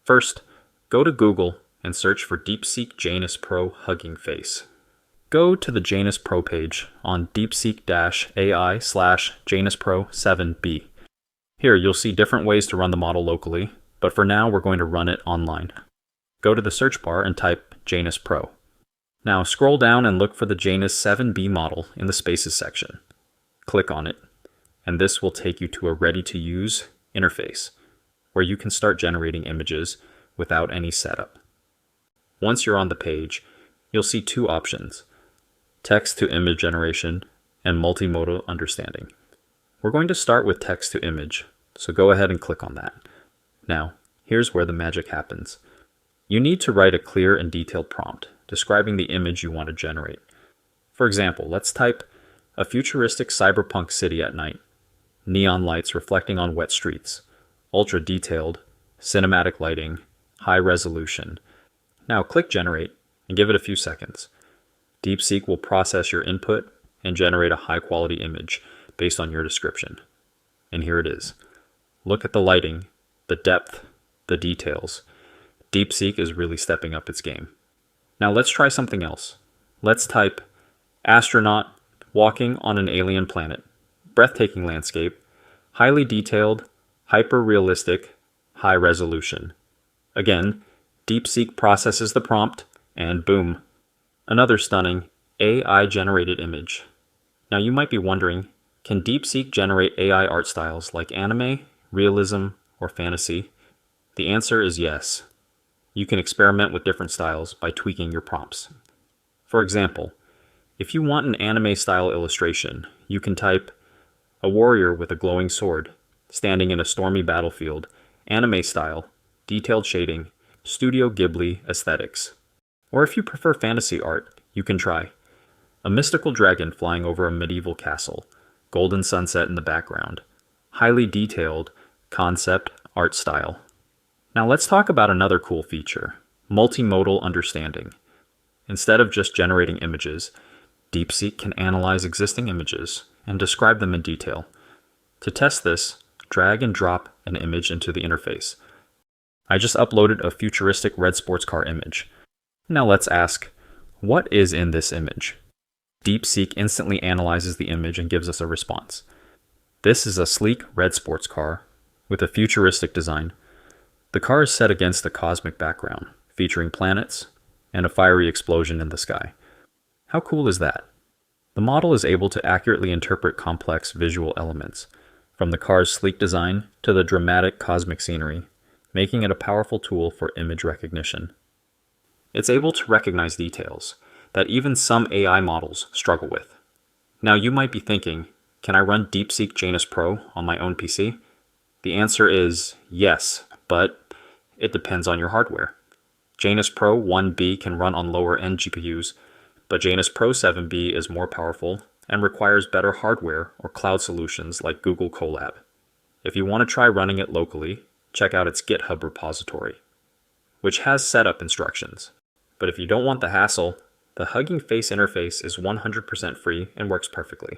First, go to Google and search for DeepSeek Janus Pro Hugging Face. Go to the Janus Pro page on DeepSeek-AI/Janus Pro 7B. Here you'll see different ways to run the model locally, but for now we're going to run it online. Go to the search bar and type Janus Pro. Now scroll down and look for the Janus 7B model in the Spaces section. Click on it, and this will take you to a ready-to-use interface where you can start generating images without any setup. Once you're on the page, you'll see two options: text-to-image generation and multimodal understanding. We're going to start with text-to-image, so go ahead and click on that. Now, here's where the magic happens. You need to write a clear and detailed prompt describing the image you want to generate. For example, let's type a futuristic cyberpunk city at night, neon lights reflecting on wet streets, ultra detailed, cinematic lighting, high resolution. Now click generate and give it a few seconds. DeepSeek will process your input and generate a high quality image based on your description. And here it is. Look at the lighting, the depth, the details. DeepSeek is really stepping up its game. Now let's try something else. Let's type astronaut walking on an alien planet, breathtaking landscape, highly detailed, hyper-realistic, high resolution. Again, DeepSeek processes the prompt, and boom, another stunning AI-generated image. Now you might be wondering, can DeepSeek generate AI art styles like anime, realism, or fantasy? The answer is yes. You can experiment with different styles by tweaking your prompts. For example, if you want an anime-style illustration, you can type a warrior with a glowing sword, standing in a stormy battlefield, anime style, detailed shading, Studio Ghibli aesthetics. Or if you prefer fantasy art, you can try a mystical dragon flying over a medieval castle, golden sunset in the background, highly detailed concept art style. Now let's talk about another cool feature, multimodal understanding. Instead of just generating images, DeepSeek can analyze existing images and describe them in detail. To test this, drag and drop an image into the interface. I just uploaded a futuristic red sports car image. Now let's ask, what is in this image? DeepSeek instantly analyzes the image and gives us a response. This is a sleek red sports car with a futuristic design. The car is set against a cosmic background, featuring planets and a fiery explosion in the sky. How cool is that? The model is able to accurately interpret complex visual elements, from the car's sleek design to the dramatic cosmic scenery, making it a powerful tool for image recognition. It's able to recognize details that even some AI models struggle with. Now you might be thinking, can I run DeepSeek Janus Pro on my own PC? The answer is yes, but it depends on your hardware. Janus Pro 1B can run on lower-end GPUs, but Janus Pro 7B is more powerful and requires better hardware or cloud solutions like Google Colab. If you want to try running it locally, check out its GitHub repository, which has setup instructions. But if you don't want the hassle, the Hugging Face interface is 100% free and works perfectly.